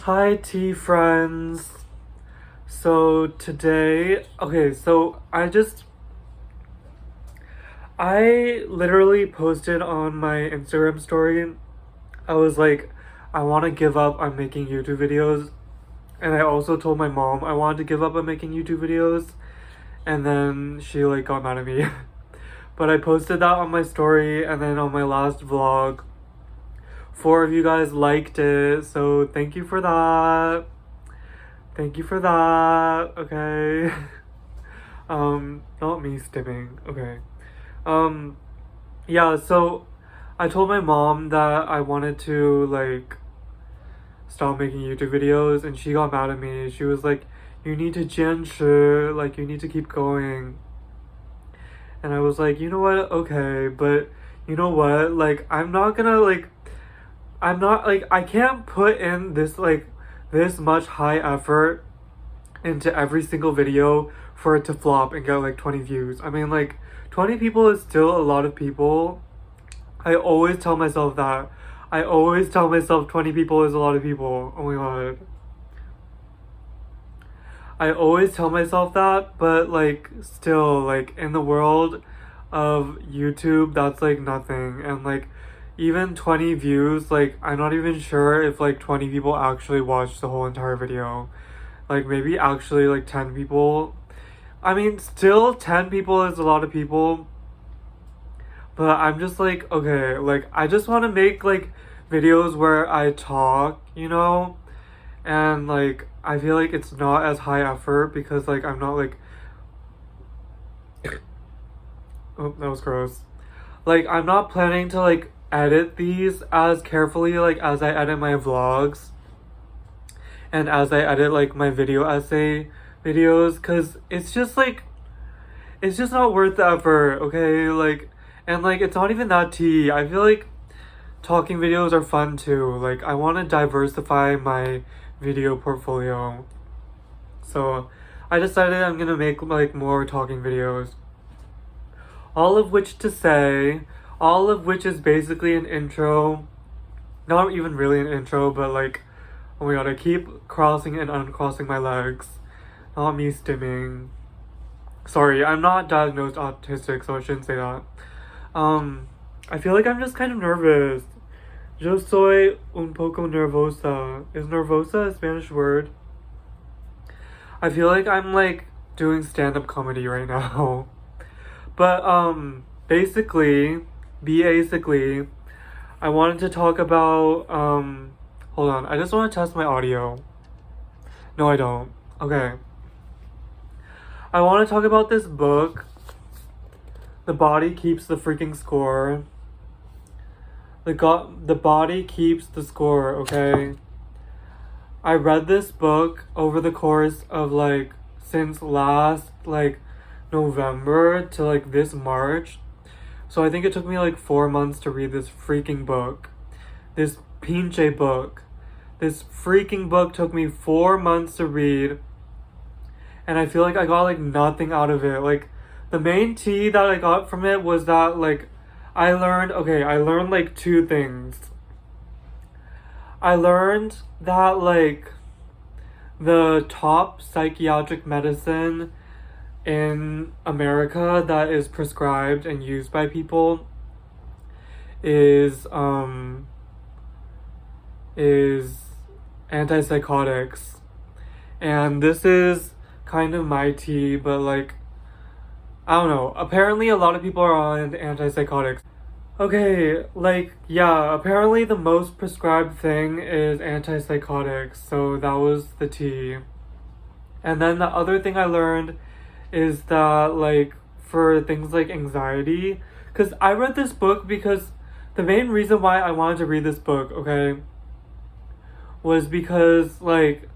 Hi, tea friends. So today, I literally posted on my Instagram story. I was like, I want to give up on making YouTube videos. And I also told my mom I wanted to give up on making YouTube videos. And then she like got mad at me. But I posted that on my story and then on my last vlog. 4 of you guys liked it, so thank you for that. Thank you for that. Okay. Not me stimming. Okay. Um, yeah, so I told my mom that I wanted to like stop making YouTube videos and she got mad at me. She was like, "You need to 坚持, like you need to keep going." And I was like, "You know what? Okay, but you know what? Like I can't put in this much high effort into every single video for it to flop and get like 20 views. I mean, like 20 people is still a lot of people. I always tell myself that. I always tell myself 20 people is a lot of people. Oh my god. I always tell myself that, but like still like in the world of YouTube that's like nothing. And like even 20 views, like I'm not even sure if like 20 people actually watched the whole entire video. Like maybe actually like 10 people. I mean, still 10 people is a lot of people. But I'm just like, okay, like I just want to make like videos where I talk, you know? And like I feel like it's not as high effort because like I'm not like oh, that was gross. Like I'm not planning to like edit these as carefully like as I edit my vlogs and as I edit like my video essay videos, cuz it's just not worth the effort, okay? Like and like it's not even that tea. I feel like talking videos are fun too. Like I want to diversify my video portfolio. So I decided I'm gonna make like more talking videos. All of which is basically an intro. Not even really an intro, but like, oh my god, I keep crossing and uncrossing my legs. Not me stimming. Sorry, I'm not diagnosed autistic, so I shouldn't say that. I feel like I'm just kind of nervous. Yo soy un poco nervosa. Is nervosa a Spanish word? I feel like I'm like doing stand-up comedy right now. But basically, I wanted to talk about hold on, I just want to test my audio. No, I don't. Okay. I want to talk about this book. The Body Keeps the Freaking Score. The Body Keeps the Score, okay? I read this book over the course of like since last like November to like this March. So I think it took me like 4 months to read this freaking book. This pinche book. This freaking book took me 4 months to read. And I feel like I got like nothing out of it. Like the main tea that I got from it was that like I learned like 2 things. I learned that like the top psychiatric medicine in America that is prescribed and used by people is antipsychotics. And this is kind of my tea, but like I don't know. Apparently a lot of people are on antipsychotics. Okay, like, yeah, apparently the most prescribed thing is antipsychotics, so that was the tea. And then the other thing I learned is that, like, for things like anxiety, because I read this book because the main reason why I wanted to read this book, okay, was because, like,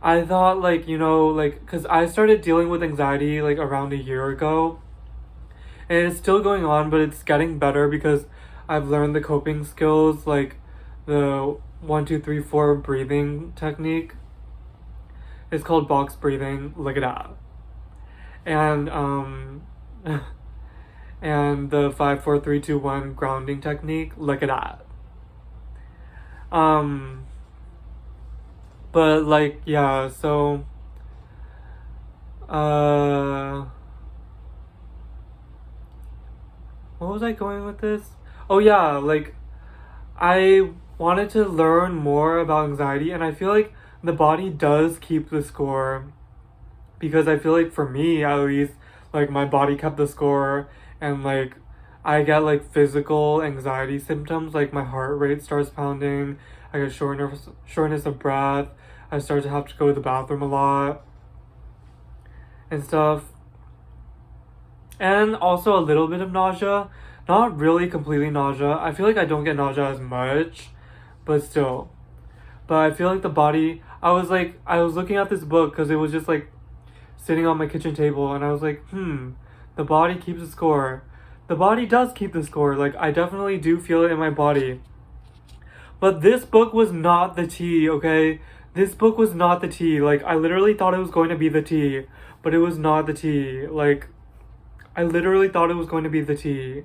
I thought, like, you know, like, because I started dealing with anxiety, like, around a year ago. And it's still going on, but it's getting better because I've learned the coping skills, like the 1, 2, 3, 4 breathing technique. It's called box breathing. Look at that. And and the 5, 4, 3, 2, 1 grounding technique. Look at that. But like, yeah, so uh what was I going with this? Oh yeah, like I wanted to learn more about anxiety, and I feel like the body does keep the score, because I feel like for me at least, like my body kept the score, and like I get like physical anxiety symptoms, like my heart rate starts pounding, I get shortness of breath, I start to have to go to the bathroom a lot and stuff. And also a little bit of nausea. Not really completely nausea. I feel like I don't get nausea as much, but still. But I feel like the body. I was looking at this book because it was just like sitting on my kitchen table, and I was like, the body keeps the score. The body does keep the score. Like, I definitely do feel it in my body. But this book was not the tea, okay? This book was not the tea. Like, I literally thought it was going to be the tea, but it was not the tea. Like, I literally thought it was going to be the tea.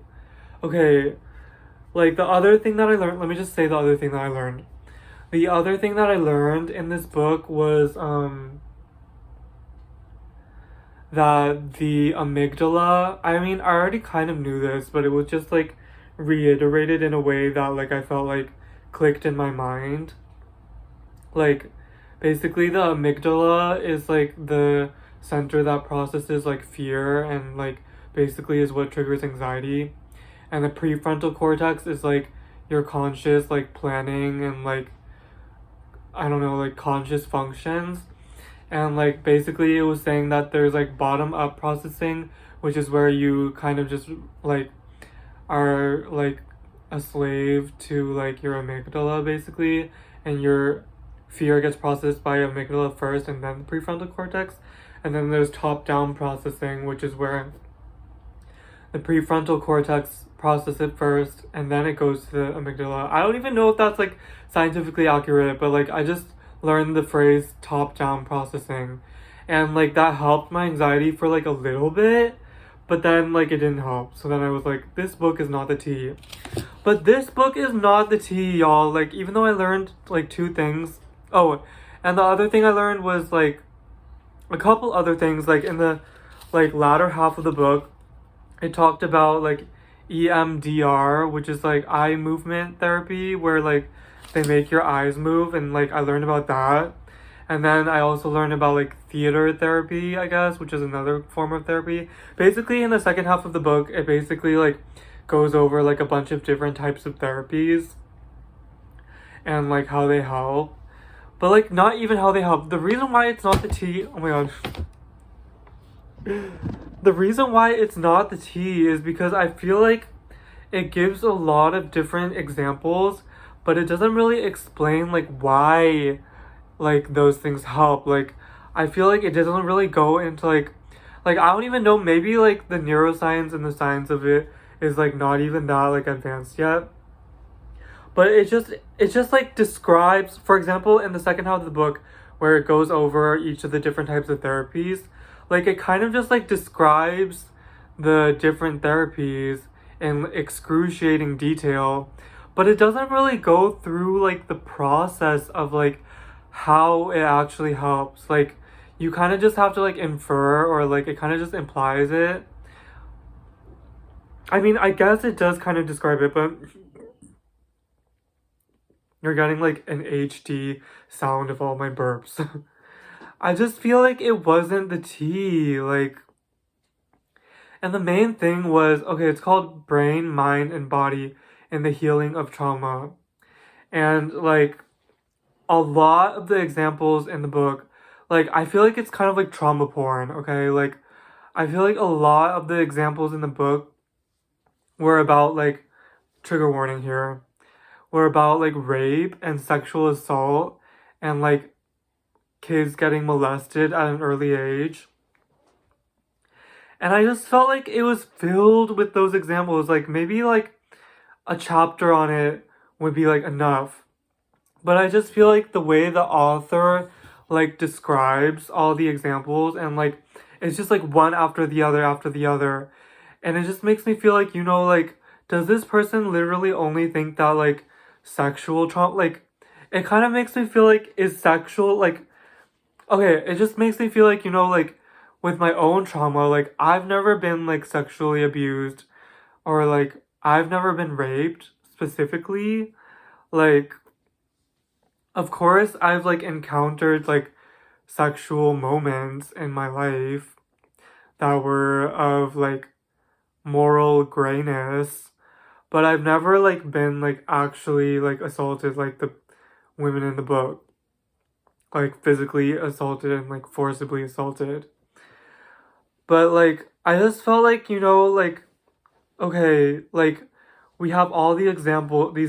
Okay, like the other thing that I learned, let me just say the other thing that I learned. The other thing that I learned in this book was that the amygdala, I mean, I already kind of knew this, but it was just like reiterated in a way that like I felt like clicked in my mind. Like basically the amygdala is like the center that processes like fear and like basically is what triggers anxiety. And the prefrontal cortex is like your conscious like planning and like I don't know, like conscious functions. And like basically it was saying that there's like bottom up processing, which is where you kind of just like are like a slave to like your amygdala basically, and your fear gets processed by amygdala first and then the prefrontal cortex. And then there's top down processing, which is where the prefrontal cortex process it first and then it goes to the amygdala. I don't even know if that's like scientifically accurate, but like I just learned the phrase top down processing, and like that helped my anxiety for like a little bit, but then like it didn't help. So then I was like, this book is not the tea. But this book is not the tea, y'all. Like even though I learned like two things. Oh, and the other thing I learned was like a couple other things, like in the like latter half of the book it talked about like EMDR, which is like eye movement therapy, where like they make your eyes move, and like I learned about that. And then I also learned about like theater therapy, I guess, which is another form of therapy. Basically, in the second half of the book, it basically like goes over like a bunch of different types of therapies and like how they help. But like not even how they help. The reason why it's not the tea, oh my god. The reason why it's not the tea is because I feel like it gives a lot of different examples, but it doesn't really explain like why like those things help. Like I feel like it doesn't really go into like I don't even know, maybe like the neuroscience and the science of it is like not even that like advanced yet. But it just like describes, for example, in the second half of the book where it goes over each of the different types of therapies, like it kind of just like describes the different therapies in excruciating detail, but it doesn't really go through like the process of like how it actually helps. Like you kind of just have to like infer, or like it kind of just implies it. I mean, I guess it does kind of describe it, but you're getting like an HD sound of all my burps. I just feel like it wasn't the tea. Like, and the main thing was, okay, it's called Brain, Mind, and Body in the Healing of Trauma. And like a lot of the examples in the book, like I feel like it's kind of like trauma porn, okay? Like I feel like a lot of the examples in the book were about like, trigger warning here, were about like rape and sexual assault and like kids getting molested at an early age. And I just felt like it was filled with those examples. Like maybe like a chapter on it would be like enough. But I just feel like the way the author like describes all the examples, and like it's just like one after the other after the other. And it just makes me feel like, like, does this person literally only think that like sexual trauma, like, it kind of makes me feel like is sexual, like, okay, it just makes me feel like, you know, like, with my own trauma, like, I've never been, like, sexually abused, or, like, I've never been raped, specifically. Like, of course, I've, like, encountered, like, sexual moments in my life that were of, like, moral grayness, but I've never, like, been, like, actually, like, assaulted like the women in the book. Like, physically assaulted and, like, forcibly assaulted. But, like, I just felt like, you know, like, okay, like, we have all these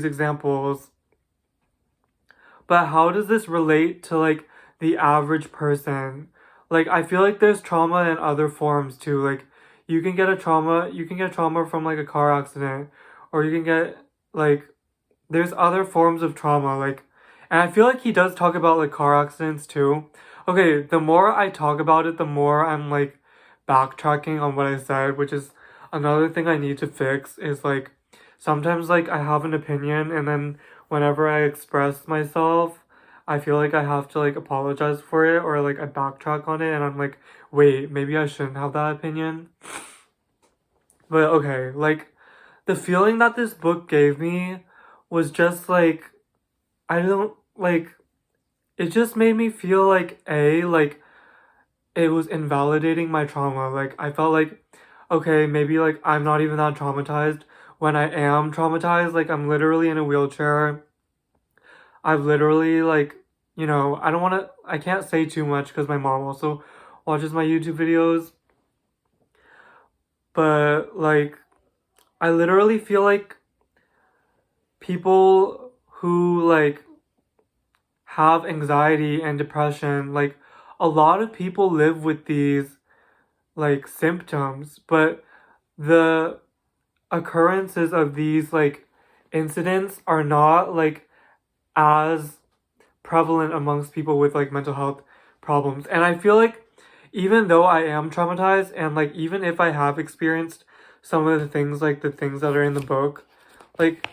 examples, but how does this relate to, like, the average person? Like, I feel like there's trauma in other forms too. Like, you can get trauma from, like, a car accident, or you can get, like, there's other forms of trauma, like, and I feel like he does talk about, like, car accidents too. Okay, the more I talk about it, the more I'm, like, backtracking on what I said, which is another thing I need to fix, is, like, sometimes, like, I have an opinion, and then whenever I express myself, I feel like I have to, like, apologize for it, or, like, I backtrack on it, and I'm like, wait, maybe I shouldn't have that opinion. But okay, like, the feeling that this book gave me was just like, I don't like, it just made me feel like like, it was invalidating my trauma. Like, I felt like, okay, maybe, like, I'm not even that traumatized when I am traumatized. Like, I'm literally in a wheelchair. I've literally, like, you know, I can't say too much because my mom also watches my YouTube videos. But, like, I literally feel like people who, like, have anxiety and depression, like, a lot of people live with these, like, symptoms, but the occurrences of these, like, incidents are not, like, as prevalent amongst people with, like, mental health problems. And I feel like even though I am traumatized, and, like, even if I have experienced some of the things, like, the things that are in the book, like,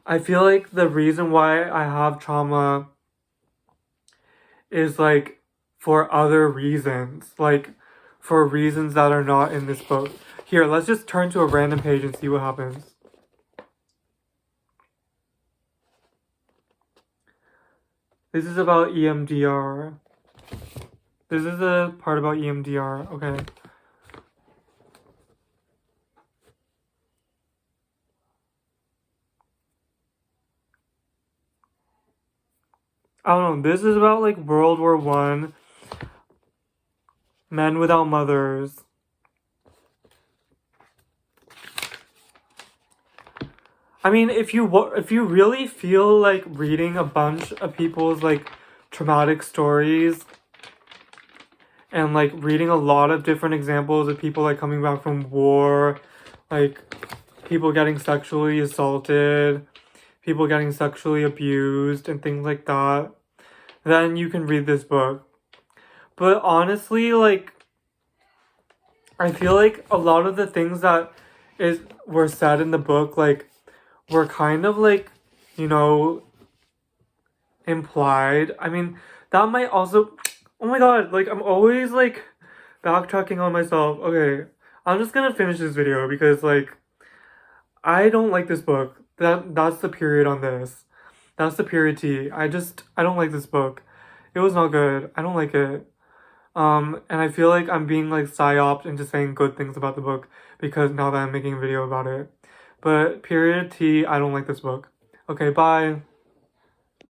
I feel like the reason why I have trauma is, like, for other reasons, like, for reasons that are not in this book. Here, let's just turn to a random page and see what happens. This is about EMDR. This is a part about EMDR. Okay. I don't know. This is about, like, World War I, men without mothers. I mean, if you really feel like reading a bunch of people's, like, traumatic stories, and, like, reading a lot of different examples of people, like, coming back from war, like, people getting sexually assaulted, people getting sexually abused, and things like that, then you can read this book. But honestly, like, I feel like a lot of the things that were said in the book, like, were kind of, like, you know, implied. I mean, that might also, oh my god, like, I'm always, like, backtracking on myself. Okay, I'm just gonna finish this video because, like, I don't like this book. That's the period on this. That's the period T. I don't like this book. It was not good. I don't like it. And I feel like I'm being, like, psyoped into saying good things about the book because now that I'm making a video about it. But period T, I don't like this book. Okay, bye.